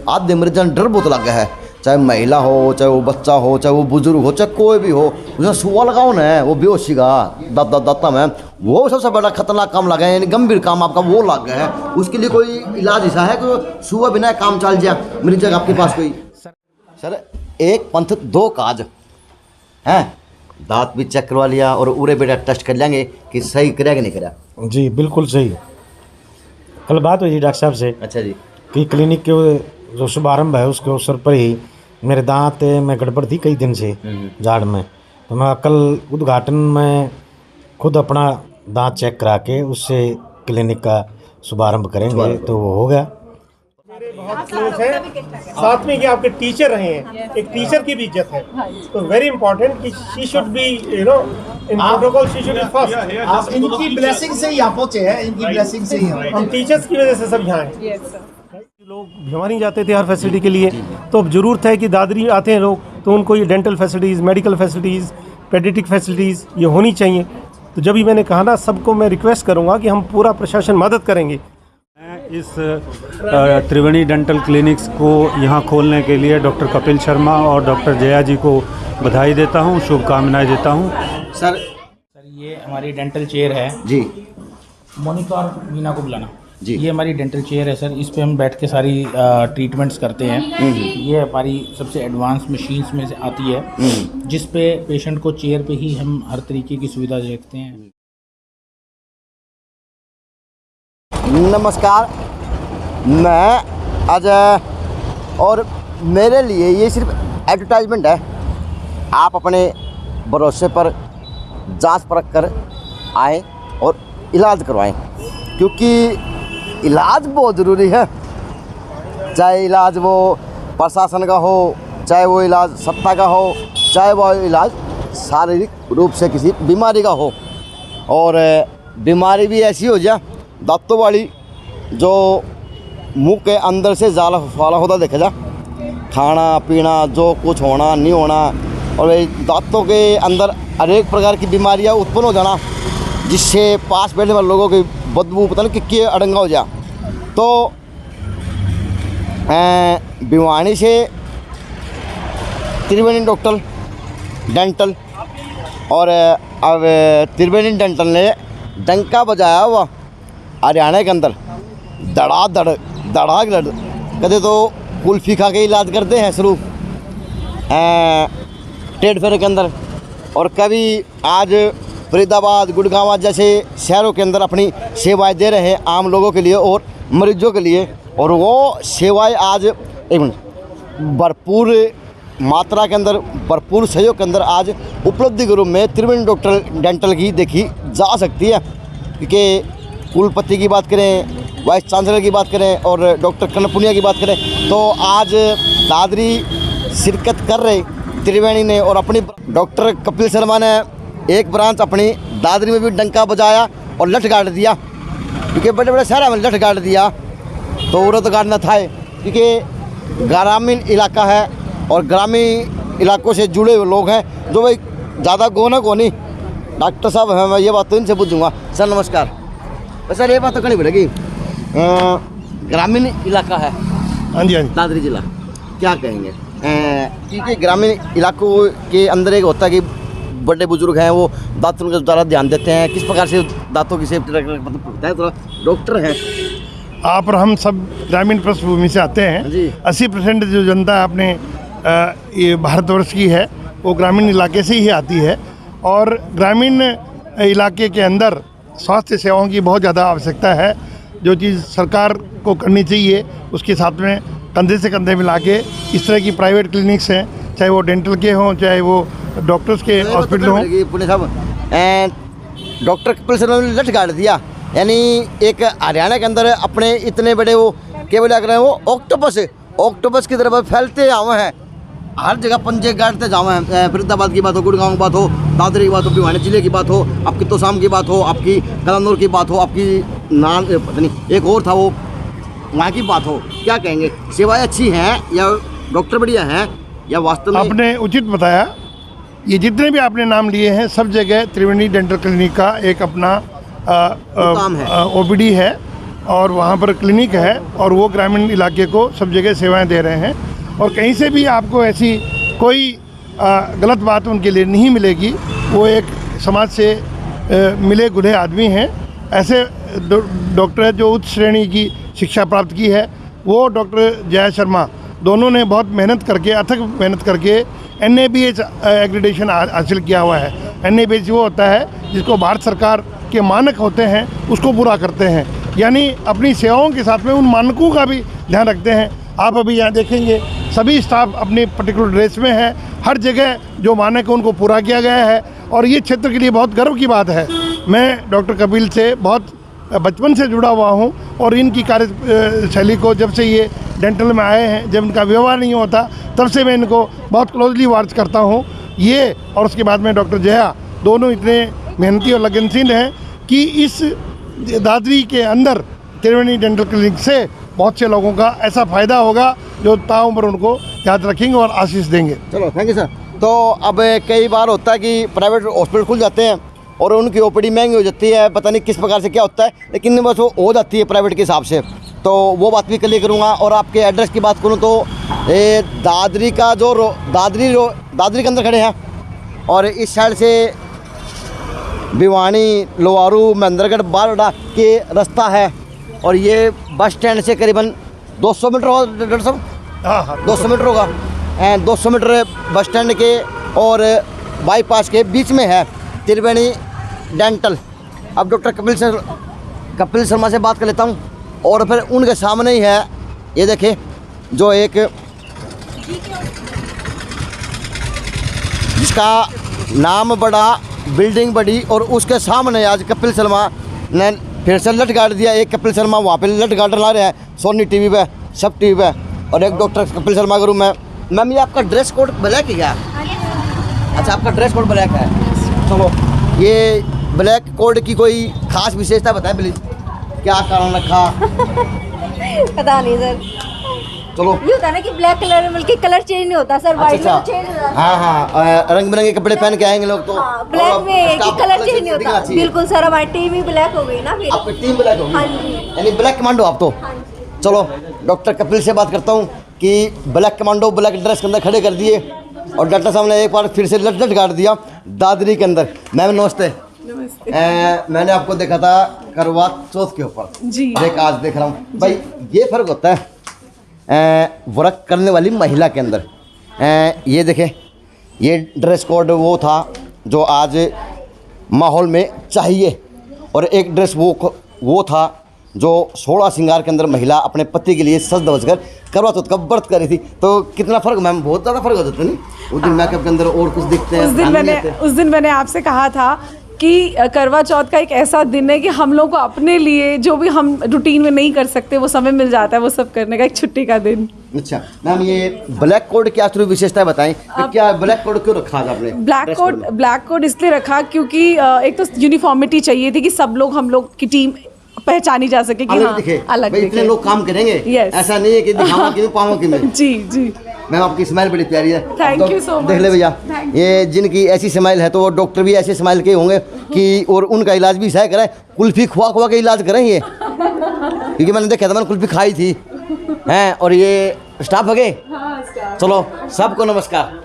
आधे मरीजों ने डर बहुत लगा है, चाहे महिला हो, चाहे वो बच्चा हो, चाहे वो बुजुर्ग हो, चाहे कोई भी हो, उसमें सुआ लगाओ ना, वो बेहोशी का दाता में वो सबसे बड़ा खतरनाक काम लगा है, यानी गंभीर काम आपका वो लग गया है। उसके लिए कोई इलाज ऐसा है कि सुआ बिना काम चल जाए मरीज आपके पास कोई? सर एक पंथ दो काज हैं, दांत भी चेक करवा लिया और उरे बेटा टेस्ट कर लेंगे कि सही करेगा कि नहीं करेगा। जी बिल्कुल सही। कल बात हुई थी डॉक्टर साहब से। अच्छा जी। कि क्लिनिक के जो शुभारंभ है उसके अवसर पर ही मेरे दांत में गड़बड़ थी कई दिन से झाड़ में, तो मैं कल उद्घाटन में खुद अपना दांत चेक करा के उससे क्लिनिक का शुभारंभ करेंगे, तो वो हो गया। मेरे बहुत क्लोज है, साथ में कि आपके टीचर रहे हैं, एक टीचर की भी इज्जत है, तो वेरी इंपॉर्टेंट कि she should be in protocol, she should be first. आप इनकी ब्लेसिंग से ही यहाँ पहुँचे हैं, इनकी ब्लेसिंग से ही हम टीचर्स की वजह से सब यहाँ हैं। लोग भिवानी जाते थे हर फैसिलिटी के लिए, तो अब जरूरत है कि दादरी आते हैं लोग, तो उनको ये dental facilities, medical facilities, paediatric facilities ये होनी चाहिए। तो जब ही मैंने कहा ना, सबको मैं रिक्वेस्ट करूँगा कि हम पूरा प्रशासन मदद करेंगे। इस त्रिवेणी डेंटल क्लिनिक्स को यहाँ खोलने के लिए डॉक्टर कपिल शर्मा और डॉक्टर जया जी को बधाई देता हूँ, शुभकामनाएं देता हूँ। सर ये हमारी डेंटल चेयर है जी, मोनिका और मीना को बुलाना जी। ये हमारी डेंटल चेयर है सर, इस पे हम बैठ के सारी ट्रीटमेंट्स करते हैं। ये हमारी सबसे एडवांस मशीन्स में से आती है, जिस पे पेशेंट को चेयर पे ही हम हर तरीके की सुविधा देखते हैं। नमस्कार, मैं अजय और मेरे लिए ये सिर्फ एडवर्टाइजमेंट है। आप अपने भरोसे पर जांच परख कर आएँ और इलाज करवाएं, क्योंकि इलाज बहुत ज़रूरी है। चाहे इलाज वो प्रशासन का हो, चाहे वो इलाज सत्ता का हो, चाहे वो इलाज शारीरिक रूप से किसी बीमारी का हो। और बीमारी भी ऐसी हो जाए दांतों वाली, जो मुंह के अंदर से जाला वाला होता देखा जा, खाना पीना जो कुछ होना नहीं होना, और दांतों के अंदर अनेक प्रकार की बीमारियां उत्पन्न हो जाना, जिससे पास बैठने वाले लोगों की बदबू पता नहीं कि अड़ंगा हो जाए। तो भिवानी से त्रिवेणी डॉक्टर डेंटल, और अब त्रिवेणी डेंटल ने डंका बजाया हुआ हरियाणा के अंदर, धड़ाक कहते तो कुल्फी खा के इलाज करते हैं शुरू ट्रेड फेयर के अंदर, और कभी आज फरीदाबाद गुड़गांव जैसे शहरों के अंदर अपनी सेवाएं दे रहे हैं आम लोगों के लिए और मरीजों के लिए। और वो सेवाएं आज भरपूर मात्रा के अंदर, भरपूर सहयोग के अंदर आज उपलब्धि के रूप में त्रिवेणी डॉक्टर डेंटल की देखी जा सकती है। क्योंकि कुलपति की बात करें, वाइस चांसलर की बात करें और डॉक्टर कन्नपुनिया की बात करें, तो आज दादरी शिरकत कर रहे त्रिवेणी ने, और अपनी डॉक्टर कपिल शर्मा ने एक ब्रांच अपनी दादरी में भी डंका बजाया और लठ गाड़ दिया, क्योंकि बड़े बड़े शहरों में लठ गाड़ दिया तो वो तो गाड़ना था, क्योंकि ग्रामीण इलाका है और ग्रामीण इलाकों से जुड़े हुए लोग हैं, जो भाई ज़्यादा गोना को नहीं। डॉक्टर साहब हैं, मैं ये बात तो इनसे पूछूंगा। सर नमस्कार। सर ये बात तो करनी पड़ेगी, ग्रामीण इलाका है हाँ जी, हाँ जी। दादरी जिला, क्या कहेंगे? क्योंकि ग्रामीण इलाकों के अंदर एक होता है कि बड़े बुजुर्ग हैं, वो दांतों के द्वारा ध्यान देते हैं, किस प्रकार से दांतों की सेफ्टी रखना है, तो डॉक्टर हैं आप और हम सब ग्रामीण पृष्ठभूमि से आते हैं। 80% जो जनता अपने ये भारतवर्ष की है वो ग्रामीण इलाके से ही आती है, और ग्रामीण इलाके के अंदर स्वास्थ्य सेवाओं की बहुत ज़्यादा आवश्यकता है। जो चीज़ सरकार को करनी चाहिए उसके साथ में कंधे से कंधे मिला के इस तरह की प्राइवेट क्लिनिक्स हैं, चाहे वो डेंटल के हों, चाहे वो डॉक्टर्स के हॉस्पिटल हों। पुणे साहब, डॉक्टर कपिल शर्मा ने लठ गाड़ दिया, यानी एक हरियाणा के अंदर अपने इतने बड़े वो केवल लग रहे हैं, वो ऑक्टोपस की तरफ फैलते आए हैं, हर जगह पंजे गाड़ते जावे हैं। फरीदाबाद की बात हो, गुड़गांव की बात हो, दादरी की बात हो, भिवानी जिले की बात हो, आपकी तोशाम की बात हो, आपकी कलानौर की बात हो, आपकी नान पता नहीं एक और था वो, वहाँ की बात हो, क्या कहेंगे? सेवाएं अच्छी हैं या डॉक्टर बढ़िया हैं या वास्तव में? आपने उचित बताया, ये जितने भी आपने नाम लिए हैं सब जगह त्रिवेणी डेंटल क्लिनिक का एक अपना काम है, ओपीडी है, और वहाँ पर क्लिनिक है और वो ग्रामीण इलाके को सब जगह सेवाएं दे रहे हैं। और कहीं से भी आपको ऐसी कोई गलत बात उनके लिए नहीं मिलेगी। वो एक समाज से मिले जुले आदमी हैं। ऐसे डॉक्टर जो उच्च श्रेणी की शिक्षा प्राप्त की है, वो डॉक्टर जया शर्मा, दोनों ने बहुत मेहनत करके, अथक मेहनत करके NABH एग्रीडेशन हासिल किया हुआ है। NABH वो होता है जिसको भारत सरकार के मानक होते हैं उसको पूरा करते हैं, यानी अपनी सेवाओं के साथ में उन मानकों का भी ध्यान रखते हैं। आप अभी यहाँ देखेंगे सभी स्टाफ अपनी पर्टिकुलर ड्रेस में है, हर जगह जो मानक है उनको पूरा किया गया है और ये क्षेत्र के लिए बहुत गर्व की बात है। मैं डॉक्टर कपिल से बहुत बचपन से जुड़ा हुआ हूँ और इनकी कार्यशैली को जब से ये डेंटल में आए हैं, जब इनका व्यवहार नहीं होता तब से मैं इनको बहुत क्लोजली वॉच करता हूँ। ये और उसके बाद में डॉक्टर जया, दोनों इतने मेहनती और लगनशील हैं कि इस दादरी के अंदर त्रिवेणी डेंटल क्लिनिक से बहुत से लोगों का ऐसा फ़ायदा होगा जो ताउम्र उनको याद रखेंगे और आशीष देंगे। चलो, थैंक यू सर। तो अब कई बार होता है कि प्राइवेट हॉस्पिटल खुल जाते हैं और उनकी OPD महंगी हो जाती है, पता नहीं किस प्रकार से क्या होता है, लेकिन बस वो हो जाती है प्राइवेट के हिसाब से। तो वो बात भी क्लियर करूँगा। और आपके एड्रेस की बात करूँ तो ये दादरी का जो दादरी के अंदर खड़े हैं और इस साइड से भिवानी, लोहारू, महेंद्रगढ़, बारडा के रास्ता है और ये बस स्टैंड से करीबन 200 मीटर होगा डॉक्टर साहब? हाँ, 200 मीटर होगा। 200 मीटर बस स्टैंड के और बाईपास के बीच में है त्रिवेणी डेंटल। अब डॉक्टर कपिल शर्मा से बात कर लेता हूँ और फिर उनके सामने ही है, ये देखें, जो एक जिसका नाम बड़ा, बिल्डिंग बड़ी और उसके सामने आज कपिल शर्मा ने फिर से लट गाड़ दिया। एक कपिल शर्मा वहाँ पे लट गाड़ ला रहे हैं सोनी TV पे, सब TV पे, और एक डॉक्टर कपिल शर्मा का रूम है। मैम, ये आपका ड्रेस कोड ब्लैक है क्या? अच्छा, आपका ड्रेस कोड ब्लैक है। चलो, ये ब्लैक कोड की कोई खास विशेषता बताएं प्लीज, क्या कारण रखा? पता नहीं सर। चलो, ये होता है ना कि ब्लैक कलर में बल्कि कलर चेंज नहीं होता सर, व्हाइट में चेंज हो जाता है। हाँ, रंग बिरंगे कपड़े पहन के आएंगे लोग तो ब्लैक में कि कलर चेंज नहीं होता। बिल्कुल सर, हमारी टीम ही ब्लैक हो गई ना फिर। आपकी टीम ब्लैक हो गई? हाँ जी। यानी ब्लैक कमांडो आप तो? हाँ जी। चलो, डॉक्टर कपिल से बात करता हूँ कि ब्लैक कमांडो ब्लैक ड्रेस के अंदर खड़े कर दिए और डॉक्टर साहब ने एक बार फिर से लट गाड़ दिया दादरी के अंदर। मैम नमस्ते। मैंने आपको देखा था करवा चौथ के ऊपर जी, एक आज देख रहा हूँ भाई, ये फर्क होता है वर्क करने वाली महिला के अंदर। ये देखें, ये ड्रेस कोड वो था जो आज माहौल में चाहिए और एक ड्रेस वो था जो 16 श्रृंगार के अंदर महिला अपने पति के लिए सज धज कर करवा चौथ का व्रत कर रही थी। तो कितना फ़र्क मैम, बहुत ज़्यादा फ़र्क हो जाता है नहीं? उस दिन मेकअप के अंदर और कुछ दिखते हैं। उस दिन मैंने आपसे कहा था कि करवा चौथ का एक ऐसा दिन है कि हम लोग को अपने लिए जो भी हम रूटीन में नहीं कर सकते वो समय मिल जाता है, वो सब करने का एक छुट्टी का दिन। अच्छा मैम, ये ब्लैक कोड क्या थोड़ी विशेषताएं बताएं कि क्या ब्लैक कोड क्यों रखा था आपने? ब्लैक कोड इसलिए रखा क्योंकि एक तो यूनिफॉर्मिटी चाहिए थी कि सब लोग, हम लोग की टीम पहचानी जा सके कि अलग हाँ, दिखे। अलग भाई, इतने लोग काम करेंगे, ऐसा नहीं है कि दिखावा कि पाओ कि मैं। जी जी मैम, आपकी स्माइल बड़ी प्यारी है। Thank you so much. देख ले भैया, ये जिनकी ऐसी स्माइल है तो वो डॉक्टर भी ऐसे स्माइल के होंगे कि और उनका इलाज भी सही करें, कुल्फी खुआ के इलाज करें ये, क्योंकि मैंने देखा था, मैंने कुल्फी खाई थी हैं। और ये स्टाफ है? चलो, सबको नमस्कार।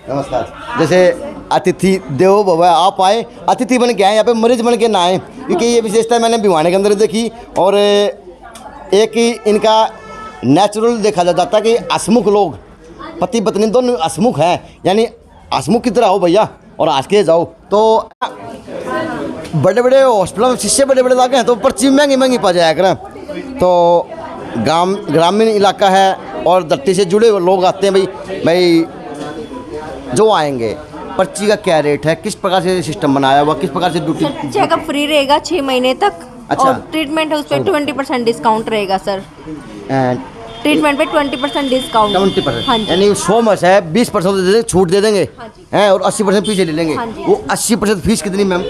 नमस्कार। जैसे अतिथि देवो भव, आप आए अतिथि बन के आए, यहाँ पे मरीज बन के ना आए, क्योंकि ये विशेषता मैंने भिवानी के अंदर देखी। और एक ही इनका नेचुरल देखा जाता है कि हसमुख लोग, पति पत्नी दोनों हसमुख हैं, यानी हसमुख की तरह हो भैया और हंस के जाओ। तो बड़े बड़े हॉस्पिटल में शीशे बड़े बड़े लागे हैं तो पर्ची महंगी पा जाया करें। तो ग्रामीण इलाका है और धरती से जुड़े हुए लोग आते हैं भाई जो आएंगे। पर्ची का क्या रेट है, किस प्रकार से सिस्टम बनाया हुआ, किस प्रकार से ड्यूटी? चेकअप फ्री रहेगा 6 महीने तक। अच्छा। और ट्रीटमेंट है उस पर 20% डिस्काउंट रहेगा सर। ट्रीटमेंट पे 20% डिस्काउंट। 20%? हाँ जी। यानी 100 में से 20% छूट दे देंगे हैं और 80% फीस ले लेंगे। हाँ जी। वो 80% फीस कितनी मैम?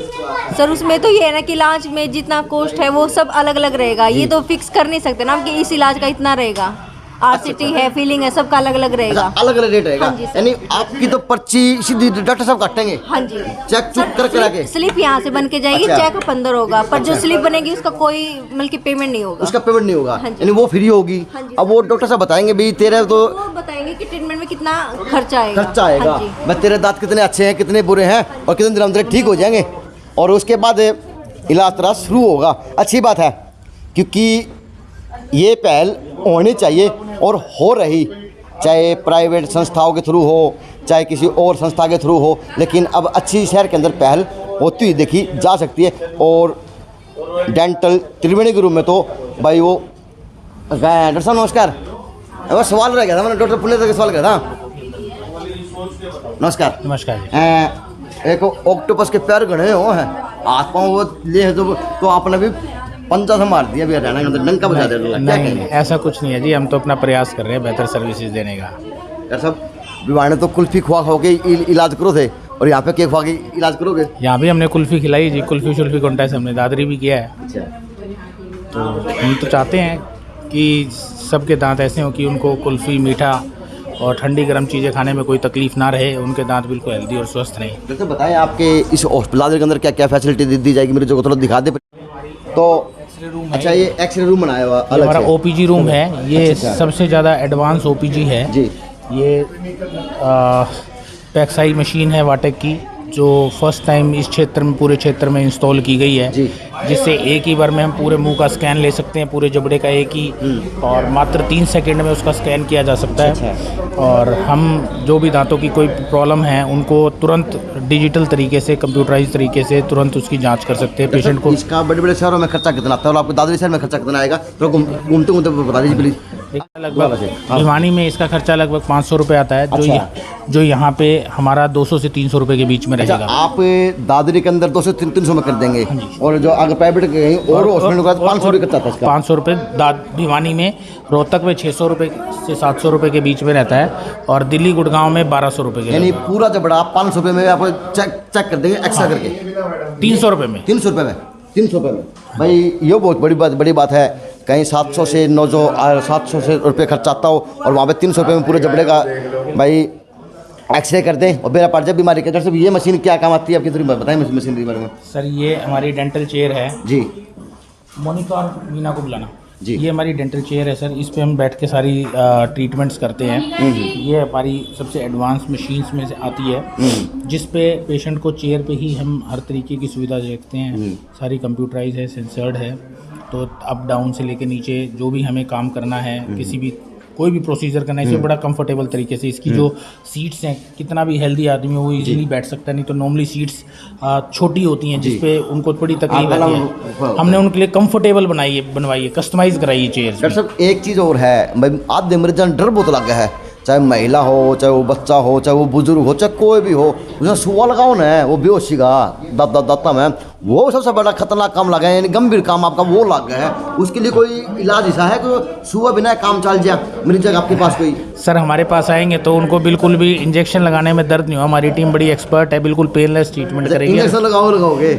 सर उसमें तो ये है ना कि इलाज में जितना कॉस्ट है वो सब अलग अलग रहेगा, ये तो फिक्स कर नहीं सकते ना कि इस इलाज का इतना रहेगा। आरसीटी है, फीलिंग है, सबका अलग अलग रहेगा। अलग अलग रेट रहेगा। हाँ जी सर। यानी आपकी तो पर्ची सीधी डॉक्टर साहब काटेंगे? हाँ जी। चेक चुक कर करा के? स्लिप यहाँ से बन के जाएगी, अच्छा। चेक अंदर होगा, पर जो स्लिप बनेगी उसका कोई मतलब पेमेंट नहीं होगा। उसका पेमेंट नहीं होगा, हाँ जी। यानी वो फ्री होगी। हाँ जी। अब वो डॉक्टर साहब बताएंगे भी तेरे तो वो बताएंगे कि ट्रीटमेंट में कितना खर्चा आएगा। खर्चा आएगा, हाँ जी। बस तेरे दांत कितने अच्छे हैं, कितने बुरे हैं, और कितने दिन अंदर ठीक हो जाएंगे, और उसके बाद इलाज तेरा शुरू होगा। अच्छी बात है, क्योंकि ये पहल होनी चाहिए और हो रही, चाहे प्राइवेट संस्थाओं के थ्रू हो, चाहे किसी और संस्था के थ्रू हो, लेकिन अब अच्छी शहर के अंदर पहल होती हुई देखी जा सकती है। और डेंटल त्रिवेणी के रूम में तो भाई वो डॉक्टर साहब नमस्कार, वो सवाल रह गया था, मैंने डॉक्टर पुण्य का सवाल किया था। नमस्कार। नमस्कार जी। एक ऑक्टोपस के पैर गड़े हो हैं, हाथ पाँव वो ले तो आपने भी पंजा से मार दिया, भी हरियाणा के अंदर डंका बजा दे रहा है। क्या नहीं कहेंगे? ऐसा कुछ नहीं है जी, हम तो अपना प्रयास कर रहे हैं बेहतर सर्विसेज देने का। डॉक्टर साहब विवाह ने तो कुल्फी खुआ खा के इलाज करो थे, और यहाँ पे केक खुआ के इलाज करोगे? यहाँ भी हमने कुल्फ़ी खिलाई जी, कुल्फ़ी शुल्फी कॉन्टेस्ट हमने दादरी भी किया है। अच्छा। तो हम तो चाहते हैं कि सबके दांत ऐसे हों कि उनको कुल्फ़ी, मीठा और ठंडी गर्म चीज़ें खाने में कोई तकलीफ़ ना रहे, उनके दांत बिल्कुल हेल्दी और स्वस्थ रहें। डॉक्टर बताएं आपके इस हॉस्पिटल के अंदर क्या क्या फैसिलिटी दी जाएगी, मेरे जो थोड़ा दिखा दे तो। अच्छा, ये एक्सरे रूम बनाया हुआ अलग हमारा से? ओपीजी रूम है, ये अच्छा। सबसे ज़्यादा एडवांस ओपीजी है जी। ये पैक्साई मशीन है वाटेक की, जो फर्स्ट टाइम इस क्षेत्र में, पूरे क्षेत्र में इंस्टॉल की गई है, जी। जिससे एक ही बार में हम पूरे मुंह का स्कैन ले सकते हैं, पूरे जबड़े का एक ही, और मात्र 3 सेकंड में उसका स्कैन किया जा सकता है। और हम जो भी दांतों की कोई प्रॉब्लम है उनको तुरंत डिजिटल तरीके से, कंप्यूटराइज तरीके से तुरंत उसकी जांच कर सकते हैं पेशेंट को। इसका बड़े बड़े शहरों में खर्चा कितना आता है और आपको दादरी शहर में खर्चा कितना आएगा, तो घूमते घूमते बता दीजिए प्लीज। लगभग भिवानी में इसका खर्चा लगभग 500 रुपये आता है, जो यहाँ पे हमारा 200 से 300 रुपये के बीच में अच्छा, रहेगा। आप दादरी के अंदर 200 से 300 में कर देंगे, और जो अगर प्राइवेट कहीं और हॉस्पिटल का 500 रुपये खर्चा आता है इसका? 500 रुपये भिवानी में, रोहतक में 600 रुपये से 700 रुपये के बीच में रहता है, और दिल्ली गुड़गांव में 1200 रुपये के। यानी पूरा जबड़ा 500 रुपये में आपको चेक कर देंगे एक्स्ट्रा करके? 300 रुपये में। 300 रुपये में? 300 रुपये में भाई, ये बहुत बड़ी बात है। कहीं 700 से 700 से रुपये खर्चा आता हो, और वहाँ पे 300 रुपये में पूरे जबड़े का भाई एक्सरे कर दें और बेरा पड़ जाए बीमारी के। डॉक्टर साहब ये मशीन क्या काम आती है आपकी, थोड़ी बताएं मशीन के बारे में। सर ये हमारी डेंटल चेयर है जी। मोनिका और मीना को बुलाना जी। ये हमारी डेंटल चेयर है सर, इस पे हम बैठ के सारी ट्रीटमेंट्स करते हैं। ये हमारी सबसे एडवांस मशीन्स में से आती है, जिस पे पेशेंट को चेयर पे ही हम हर तरीके की सुविधा देखते हैं। सारी कंप्यूटराइज है, सेंसर्ड है, तो अप डाउन से लेके नीचे जो भी हमें काम करना है, किसी भी कोई भी प्रोसीजर करना है, इसे बड़ा कंफर्टेबल तरीके से। इसकी जो सीट्स हैं, कितना भी हेल्दी आदमी हो वो इजीली बैठ सकता है, नहीं तो नॉर्मली सीट्स छोटी होती हैं जिसपे उनको बड़ी तकलीफ आती है। हमने उनके लिए कंफर्टेबल बनवाई है, कस्टमाइज कराई है चेयर। डॉक्टर साहब एक चीज़ और है, भाई आधे मरीजों डर बहुत लगा है, चाहे महिला हो, चाहे वो बच्चा हो, चाहे वो बुजुर्ग हो, चाहे कोई भी हो, उसमें सुआ लगाओ ना, वो बेहोशी का दाता में, वो सबसे बड़ा खतरनाक काम लगा है, यानी गंभीर काम आपका वो लग गया है। उसके लिए कोई इलाज ऐसा है कि सुआ बिना काम चल जाए मरीज आपके पास कोई? सर हमारे पास आएंगे तो उनको बिल्कुल भी इंजेक्शन लगाने में दर्द नहीं हो, हमारी टीम बड़ी एक्सपर्ट है, बिल्कुल पेनलेस ट्रीटमेंट करेगी। इंजेक्शन लगाओगे?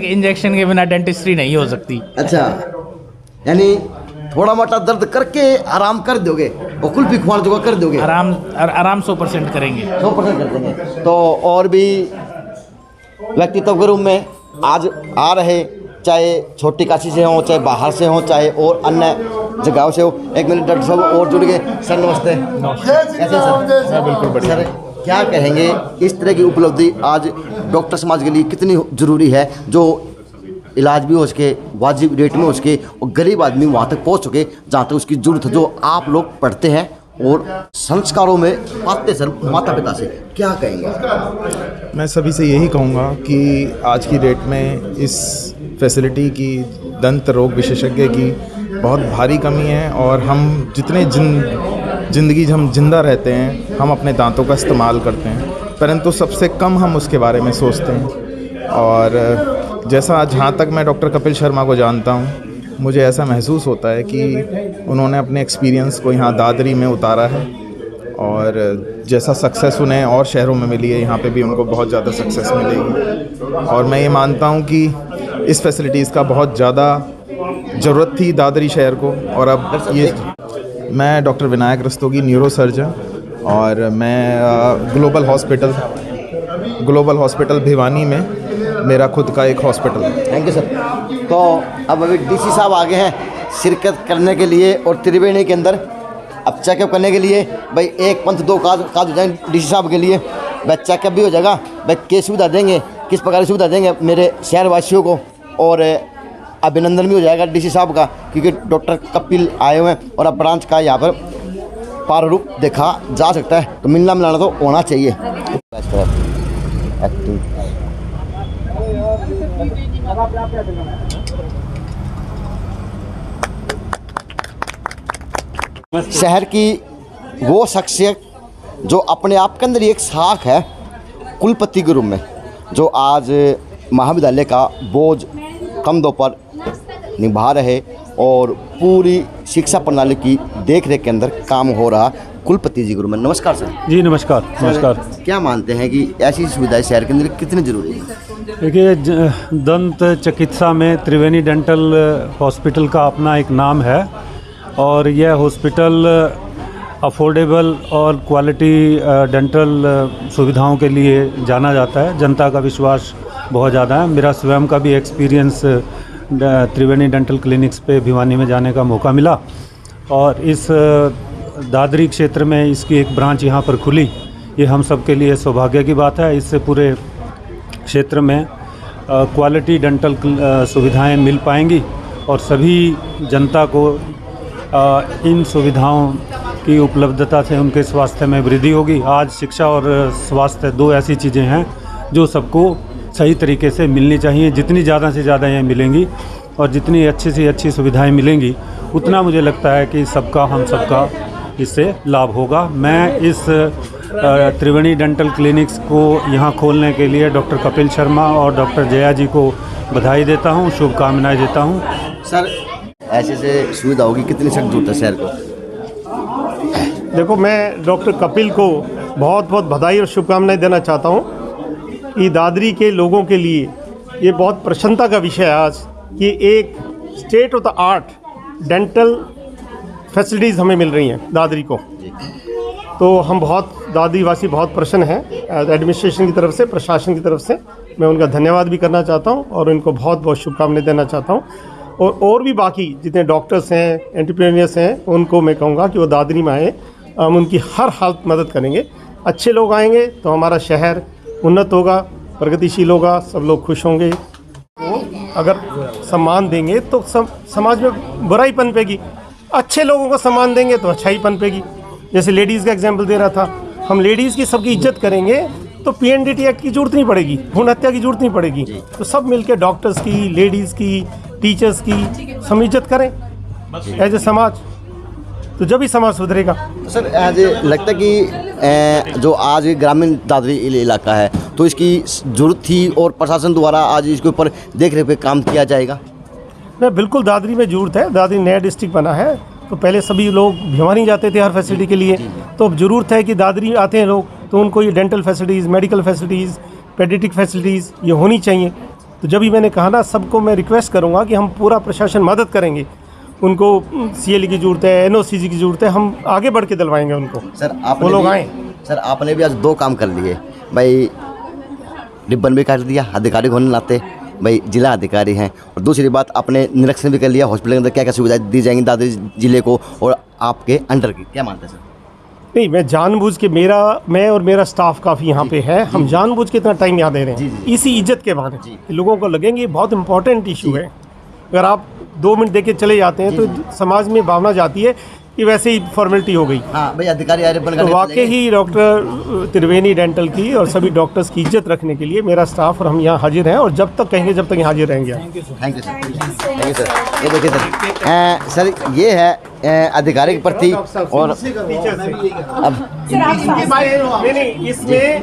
इंजेक्शन के बिना डेंटिस्ट्री नहीं हो सकती। अच्छा, यानी थोड़ा मोटा दर्द करके आराम कर दोगे और कुल्फी खुआ जो कर दोगे? आराम 100% करेंगे। 100% कर देंगे। तो और भी व्यक्तित्व के रूप में आज आ रहे, चाहे छोटी काशी से हो, चाहे बाहर से हो, चाहे और अन्य जगहों से हो। एक मिनट डॉक्टर साहब और जुड़ गए। सर नमस्ते। कैसे सर? बिल्कुल बढ़िया। सर क्या कहेंगे, इस तरह की उपलब्धि आज डॉक्टर समाज के लिए कितनी ज़रूरी है, जो इलाज भी हो सके, वाजिब रेट में हो सके, और गरीब आदमी वहाँ तक पहुँच सके जहाँ तक उसकी ज़रूरत है, जो आप लोग पढ़ते हैं और संस्कारों में पाते सर माता पिता से, क्या कहेंगे? मैं सभी से यही कहूँगा कि आज की डेट में इस फैसिलिटी की, दंत रोग विशेषज्ञ की बहुत भारी कमी है, और हम जितने ज़िंदगी हम जिंदा रहते हैं, हम अपने दांतों का इस्तेमाल करते हैं, परंतु सबसे कम हम उसके बारे में सोचते हैं। और जैसा जहाँ तक मैं डॉक्टर कपिल शर्मा को जानता हूँ, मुझे ऐसा महसूस होता है कि उन्होंने अपने एक्सपीरियंस को यहाँ दादरी में उतारा है, और जैसा सक्सेस उन्हें और शहरों में मिली है, यहाँ पे भी उनको बहुत ज़्यादा सक्सेस मिलेगी। और मैं ये मानता हूँ कि इस फैसिलिटीज़ का बहुत ज़्यादा ज़रूरत थी दादरी शहर को। और अब ये मैं doctor Vinayak Rastogi, neuro surgeon, और मैं ग्लोबल हॉस्पिटल भिवानी में मेरा खुद का एक हॉस्पिटल है। Thank you sir. तो अब अभी डीसी साहब आगे हैं शिरकत करने के लिए और त्रिवेणी के अंदर अब चेकअप करने के लिए। भाई एक पंथ दो काज हो जाएंगे डीसी साहब के लिए। भाई चेकअप भी हो जाएगा, भाई क्या सुविधा देंगे, किस प्रकार की सुविधा देंगे मेरे शहरवासियों को, और अभिनंदन भी हो जाएगा डीसी साहब का, क्योंकि डॉक्टर कपिल आए हुए हैं और अब ब्रांच का यहाँ पर प्रारूप देखा जा सकता है। तो मिलना मिलाना तो होना चाहिए। शहर की वो शख्सियत जो अपने आप के अंदर एक साख है कुलपति के रूप में, जो आज महाविद्यालय का बोझ कंधों पर निभा रहे और पूरी शिक्षा प्रणाली की देखरेख के अंदर काम हो रहा कुलपति जी के रूप में। नमस्कार सर। जी नमस्कार। नमस्कार। क्या मानते हैं कि ऐसी सुविधाएं शहर के अंदर कितनी जरूरी है? देखिए, दंत चिकित्सा में त्रिवेणी डेंटल हॉस्पिटल का अपना एक नाम है और यह हॉस्पिटल अफोर्डेबल और क्वालिटी डेंटल सुविधाओं के लिए जाना जाता है। जनता का विश्वास बहुत ज़्यादा है। मेरा स्वयं का भी एक्सपीरियंस त्रिवेणी डेंटल क्लिनिक्स पे भिवानी में जाने का मौका मिला और इस दादरी क्षेत्र में इसकी एक ब्रांच यहाँ पर खुली, ये हम सब के लिए सौभाग्य की बात है। इससे पूरे क्षेत्र में क्वालिटी डेंटल सुविधाएं मिल पाएंगी और सभी जनता को इन सुविधाओं की उपलब्धता से उनके स्वास्थ्य में वृद्धि होगी। आज शिक्षा और स्वास्थ्य दो ऐसी चीज़ें हैं जो सबको सही तरीके से मिलनी चाहिए। जितनी ज़्यादा से ज़्यादा ये मिलेंगी और जितनी अच्छी से अच्छी सुविधाएं मिलेंगी, उतना मुझे लगता है कि हम सबका इससे लाभ होगा। मैं इस त्रिवेणी डेंटल क्लिनिक्स को यहाँ खोलने के लिए डॉक्टर कपिल शर्मा और डॉक्टर जया जी को बधाई देता हूँ, शुभकामनाएं देता हूँ। सर, ऐसे से सुविधा होगी, कितनी सख्त जरूरत है शहर को? देखो, मैं डॉक्टर कपिल को बहुत बहुत बधाई और शुभकामनाएं देना चाहता हूँ कि दादरी के लोगों के लिए ये बहुत प्रसन्नता का विषय है आज कि एक state of the art dental facilities हमें मिल रही हैं दादरी को। तो हम दादरी वासी बहुत प्रसन्न हैं। एडमिनिस्ट्रेशन की तरफ से, प्रशासन की तरफ से मैं उनका धन्यवाद भी करना चाहता हूँ और उनको बहुत बहुत शुभकामनाएं देना चाहता हूँ। और भी बाकी जितने डॉक्टर्स हैं, एंटरप्रेन्योर्स हैं, उनको मैं कहूँगा कि वो दादरी में आए, हम उनकी हर हालत मदद करेंगे। अच्छे लोग आएंगे तो हमारा शहर उन्नत होगा, प्रगतिशील होगा, सब लोग खुश होंगे। तो अगर सम्मान देंगे तो समाज में बुराई पनपेगी, अच्छे लोगों को सम्मान देंगे तो अच्छाई पनपेगी। जैसे लेडीज़ का एग्जाम्पल दे रहा था, हम लेडीज़ की सबकी इज्जत करेंगे तो PNDT एक्ट की जरूरत नहीं पड़ेगी, भ्रूण हत्या की जरूरत नहीं पड़ेगी। तो सब मिलके डॉक्टर्स की, लेडीज़ की, टीचर्स की सब इज्जत करें एज ए समाज, तो जब ही समाज सुधरेगा। सर, आज लगता है कि जो आज ग्रामीण दादरी इलाका है तो इसकी जरूरत थी और प्रशासन द्वारा आज इसके ऊपर देख रेख पे काम किया जाएगा। नहीं, बिल्कुल दादरी में जरूरत है। दादरी नया डिस्ट्रिक्ट बना है तो पहले सभी लोग भिवानी जाते थे हर फैसिलिटी के लिए, तो अब ज़रूरत है कि दादरी आते हैं लोग तो उनको ये dental facilities, medical facilities, paediatric facilities ये होनी चाहिए। तो जब भी मैंने कहा ना, सबको मैं रिक्वेस्ट करूँगा कि हम पूरा प्रशासन मदद करेंगे। उनको CLE की ज़रूरत है, NOCG की ज़रूरत है, हम आगे बढ़ के दिलवाएंगे उनको। सर, वो लोग आएँ। सर, आपने भी आज दो काम कर लिए भाई, रिबन भी काट दिया अधिकारी होने नाते, भाई जिला अधिकारी हैं, और दूसरी बात आपने निरीक्षण भी कर लिया हॉस्पिटल के अंदर क्या क्या सुविधाएं दी जाएंगी दादरी जिले को और आपके अंडर की। क्या मानते हैं सर? नहीं, मैं जानबूझ के मैं और मेरा स्टाफ काफ़ी यहाँ पे है, हम जानबूझ के इतना टाइम यहाँ दे रहे हैं इसी इज्जत के बहाने। लोगों को लगेंगे बहुत इंपॉर्टेंट इशू है। अगर आप 2 मिनट देके चले जाते हैं तो समाज में भावना जाती है कि वैसे ही फॉर्मेलिटी हो गई। हाँ भाई, अधिकारी आ रहे तो वाकई ही डॉक्टर त्रिवेणी डेंटल की और सभी डॉक्टर्स की इज्जत रखने के लिए मेरा स्टाफ और हम यहाँ हाजिर हैं और जब तक कहेंगे जब तक यहाँ हाजिर रहेंगे। Thank you sir. Thank you sir. ये देखिए सर, सर ये है अधिकारी के प्रति और अब नहीं, इसमें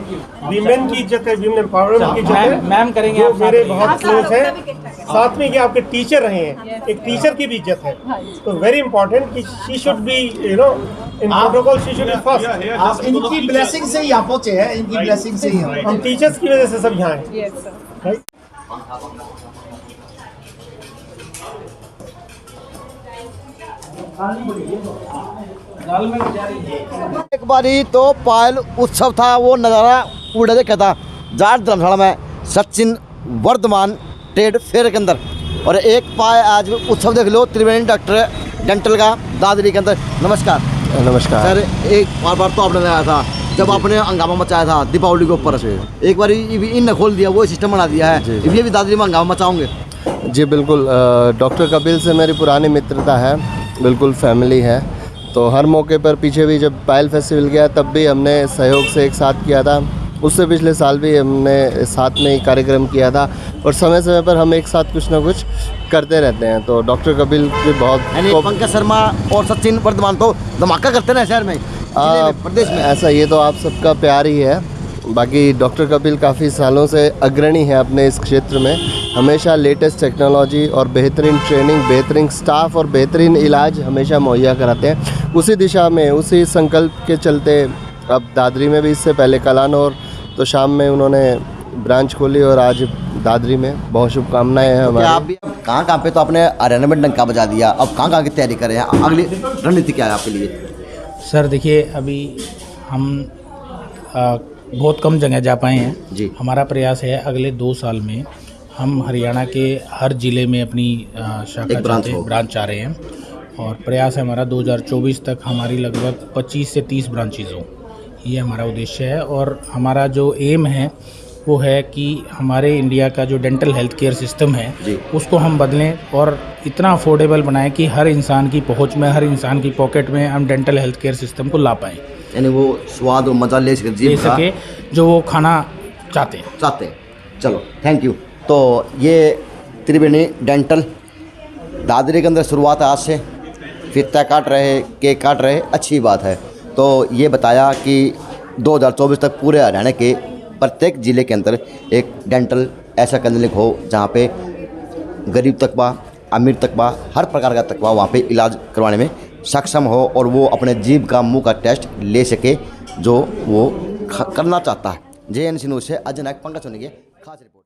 विमेन की इज्जत है, विमेन एम्पावरमेंट की इज्जत है। मैम करेंगे, आप मेरे बहुत क्लोज हैं, साथ में कि आपके टीचर रहे हैं, एक टीचर की भी इज्जत है। तो वेरी इंपॉर्टेंट कि she should be in protocol, she should be first. आप इनकी ब्लेसिंग से ही यहाँ पहुँचे हैं, इनकी ब्लेसिंग से ही हम टीचर्स की वजह से सब यहाँ हैं। एक बारी तो पायल उत्सव था, वो नज़ारा उड़ा देखा था जाट धर्मशाला में सचिन वर्धमान ट्रेड फेयर के अंदर। और एक पाए आज उत्सव देख लो त्रिवेणी डॉक्टर डेंटल का दादरी के अंदर। नमस्कार। नमस्कार सर, एक बार तो आपने लगाया था जब आपने हंगामा मचाया था दीपावली के ऊपर से, एक बार इनने खोल दिया, वो सिस्टम बना दिया है, ये भी दादरी में हंगामा मचाओगे? जी बिल्कुल, डॉक्टर कपिल से मेरी पुरानी मित्रता है, बिल्कुल फैमिली है। तो हर मौके पर पीछे भी जब पायल फेस्टिवल गया तब भी हमने सहयोग से एक साथ किया था, उससे पिछले साल भी हमने साथ में ही कार्यक्रम किया था और समय समय पर हम एक साथ कुछ ना कुछ करते रहते हैं। तो डॉक्टर कपिल की बहुत पंकज शर्मा और सचिन वर्धमान तो धमाका करते हैं शहर में, प्रदेश में। ऐसा ये तो आप सबका प्यार ही है। बाकी डॉक्टर कपिल काफ़ी सालों से अग्रणी है अपने इस क्षेत्र में, हमेशा लेटेस्ट टेक्नोलॉजी और बेहतरीन ट्रेनिंग, बेहतरीन स्टाफ और बेहतरीन इलाज हमेशा मुहैया कराते हैं। उसी दिशा में, उसी संकल्प के चलते अब दादरी में भी इससे पहले कलानौर, तो शाम में उन्होंने ब्रांच खोली और आज दादरी में बहुत शुभकामनाएं हैं हमारी। आप भी कहाँ पे तो आपने हरियाणा में डंका बजा दिया, अब कहाँ की तैयारी कर रहे हैं, अगली रणनीति क्या है आपके लिए? सर देखिए, अभी हम बहुत कम जगह जा पाए हैं जी। हमारा प्रयास है अगले 2 साल में हम हरियाणा के हर ज़िले में अपनी शाखा ब्रांच चाह रहे हैं और प्रयास है हमारा 2024 तक हमारी लगभग 25 से 30 ब्रांचेज हों, ये हमारा उद्देश्य है। और हमारा जो एम है वो है कि हमारे इंडिया का जो डेंटल हेल्थ केयर सिस्टम है उसको हम बदलें और इतना अफोर्डेबल बनाएं कि हर इंसान की पहुंच में, हर इंसान की पॉकेट में हम डेंटल हेल्थ केयर सिस्टम को ला पाएँ, यानी वो स्वाद और मज़ा ले सके जो वो खाना चाहते हैं। चलो, थैंक यू। तो ये त्रिवेणी डेंटल दादरी के अंदर शुरुआत है आज से, फीता काट रहे, केक काट रहे, अच्छी बात है। तो ये बताया कि 2024 तक पूरे हरियाणा के प्रत्येक ज़िले के अंदर एक डेंटल ऐसा क्लिनिक हो जहाँ पे गरीब तकबा, अमीर तकबा, हर प्रकार का तकबा वहाँ पे इलाज करवाने में सक्षम हो और वो अपने जीभ का, मुंह का टेस्ट ले सके जो वो करना चाहता है। JNC न्यूज़ से अजय नायक, पंकज सोनी की खास रिपोर्ट।